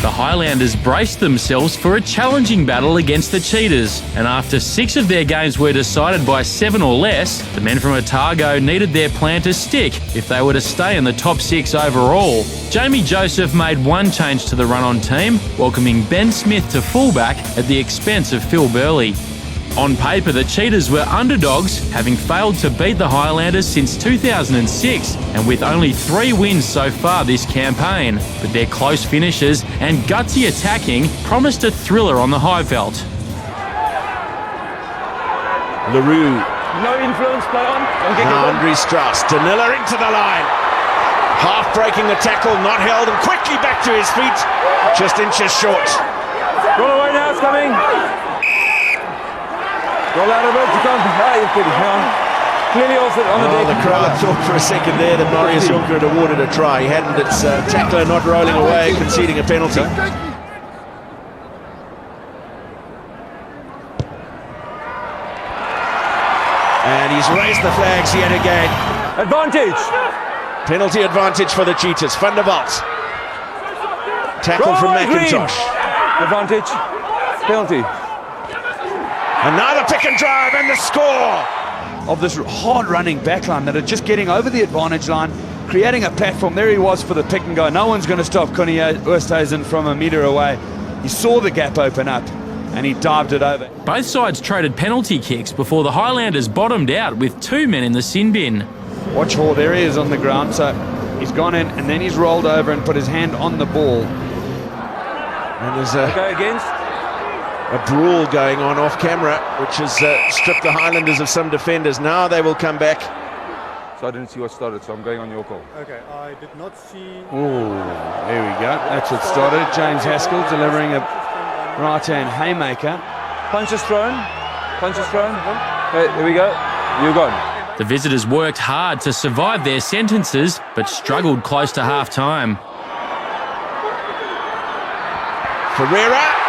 The Highlanders braced themselves for a challenging battle against the Cheetahs, and after 6 of their games were decided by 7 or less, the men from Otago needed their plan to stick if they were to stay in the top 6 overall. Jamie Joseph made one change to the run-on team, welcoming Ben Smith to fullback at the expense of Phil Burley. On paper, the Cheetahs were underdogs, having failed to beat the Highlanders since 2006 and with only 3 wins so far this campaign. But their close finishes and gutsy attacking promised a thriller on the Highveld. LaRue. No influence, play on. Now Andre Strauss. Danila into the line. Half breaking the tackle, not held, and quickly back to his feet. Just inches short. Roll away now, it's coming. Roll out of it, you can't. Ah, you're kidding, hang on. Clearly also on the deck. The crowd thought for a second there that Marius Jonker had awarded a try. He hadn't. It's tackler not rolling away, conceding a penalty. And he's raised the flags yet again. Advantage. Penalty advantage for the Cheetahs. Van der Walt. Tackle from McIntosh. Advantage. Penalty. Another pick and drive and the score of this hard-running backline that are just getting over the advantage line, creating a platform. There he was for the pick and go. No one's going to stop Connie Oosthuizen from a metre away. He saw the gap open up and he dived it over. Both sides traded penalty kicks before the Highlanders bottomed out with 2 men in the sin bin. Watch Hall, there he is on the ground. So he's gone in and then he's rolled over and put his hand on the ball. And there's Go against. a brawl going on off camera, which has stripped the Highlanders of some defenders. Now they will come back. So I didn't see what started, so I'm going on your call. Okay, I did not see. Oh, there we go. That's what started. James Haskell delivering a right-hand haymaker. Punch is thrown. Punch is thrown. Hey, here we go. You're gone. The visitors worked hard to survive their sentences, but struggled close to half-time. Ferreira.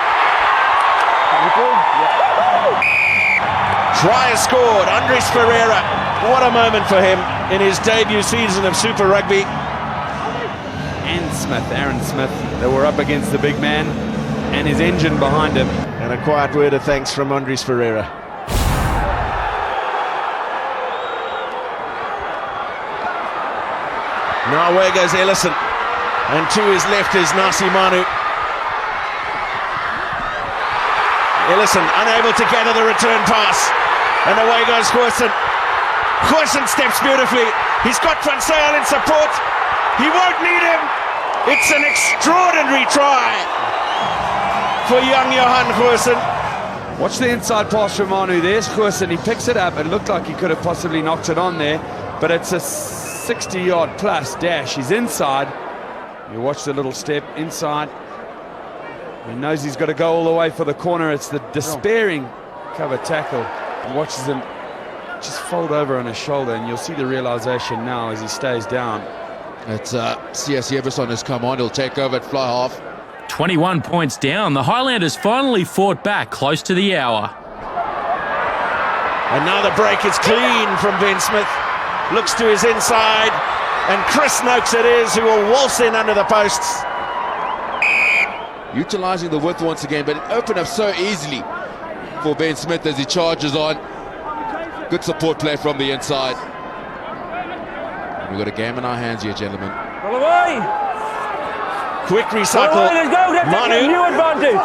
Try is scored. Andres Ferreira. What a moment for him in his debut season of Super Rugby. And Smith, Aaron Smith, they were up against the big man and his engine behind him. And a quiet word of thanks from Andres Ferreira. Now away goes Ellison. And to his left is Nasi Manu. Ellison unable to gather the return pass. And away goes Goosen. Goosen steps beautifully. He's got Van Zyl in support. He won't need him. It's an extraordinary try for young Johan Goosen. Watch the inside pass from Manu. There's Goosen. He picks it up. It looked like he could have possibly knocked it on there, but it's a 60-yard plus dash. He's inside. You watch the little step inside. He knows he's got to go all the way for the corner. It's the despairing cover tackle. He watches him just fold over on his shoulder, and you'll see the realization now as he stays down. It's C.S. Everson has come on. He'll take over at fly half. 21 points down, the Highlanders finally fought back close to the hour. And now the break is clean from Ben Smith. Looks to his inside, and Chris Noakes it is who will waltz in under the posts. Utilising the width once again, but it opened up so easily for Ben Smith as he charges on. Good support play from the inside. We've got a game in our hands here, gentlemen. Roll away. Quick recycle. Roll away, let's go. Let's take a Manu. new advantage.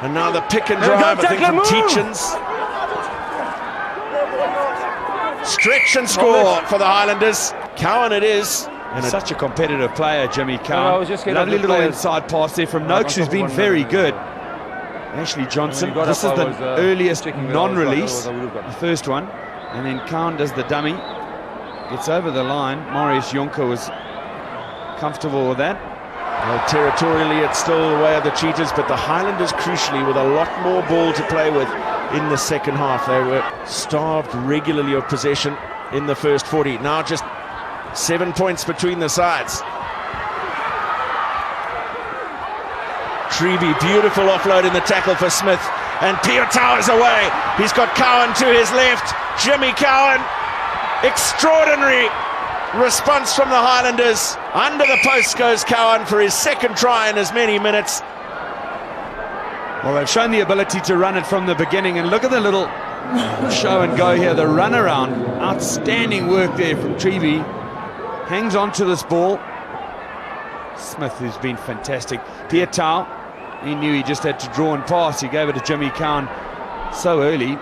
And now the pick and drive, I think, from Tietjens. Stretch and score for the Highlanders. Cowan it is. And such a competitive player, Jimmy Cowan. I was just getting Lovely up the little players. inside pass there from Noakes, who's been very good. Ashley Johnson, this is the earliest non-release, the first one. And then Cowan does the dummy, gets over the line. Marius Jonker was comfortable with that. Well, territorially, it's still the way of the Cheetahs, but the Highlanders, crucially, with a lot more ball to play with in the second half. They were starved regularly of possession in the first 40. Now just 7 points between the sides. Treby, beautiful offload in the tackle for Smith. And Piotau is away. He's got Cowan to his left. Jimmy Cowan, extraordinary. response from the Highlanders. Under the post goes Cowan for his second try in as many minutes. Well, they've shown the ability to run it from the beginning, and look at the little show and go here, the run around. Outstanding work there from Treeby. Hangs on to this ball. Smith, who's been fantastic. Pietau, he knew he just had to draw and pass. He gave it to Jimmy Cowan so early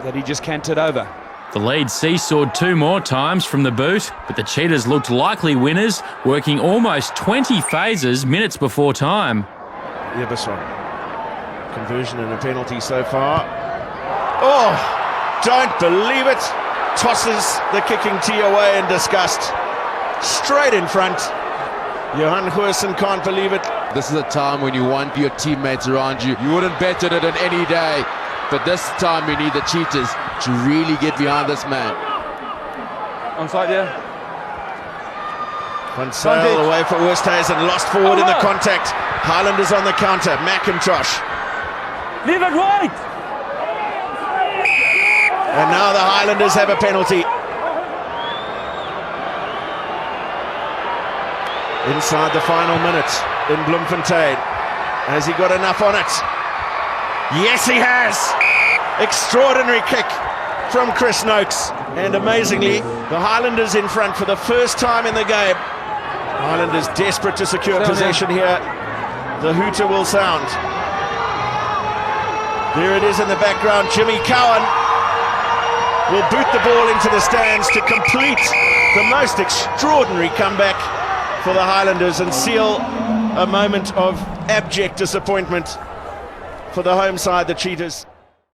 that he just cantered over. The lead seesawed 2 more times from the boot, but the Cheetahs looked likely winners, working almost 20 phases minutes before time. Yabasson. Conversion and a penalty so far. Oh, don't believe it. Tosses the kicking tee away in disgust. Straight in front. Johan Goosen can't believe it. This is a time when you want your teammates around you. You wouldn't bet on it on any day. But this time you need the Cheetahs to really get behind this man. Onside, yeah. Van Zyl away for Oosthuizen, lost forward in the contact. Highlanders on the counter. McIntosh. Leave it right! And now the Highlanders have a penalty. Inside the final minute in Bloemfontein. Has he got enough on it? Yes, he has! Extraordinary kick from Chris Noakes. And amazingly, the Highlanders in front for the first time in the game. Highlanders desperate to secure possession here. The hooter will sound. There it is in the background. Jimmy Cowan will boot the ball into the stands to complete the most extraordinary comeback for the Highlanders and seal a moment of abject disappointment for the home side, the Cheetahs.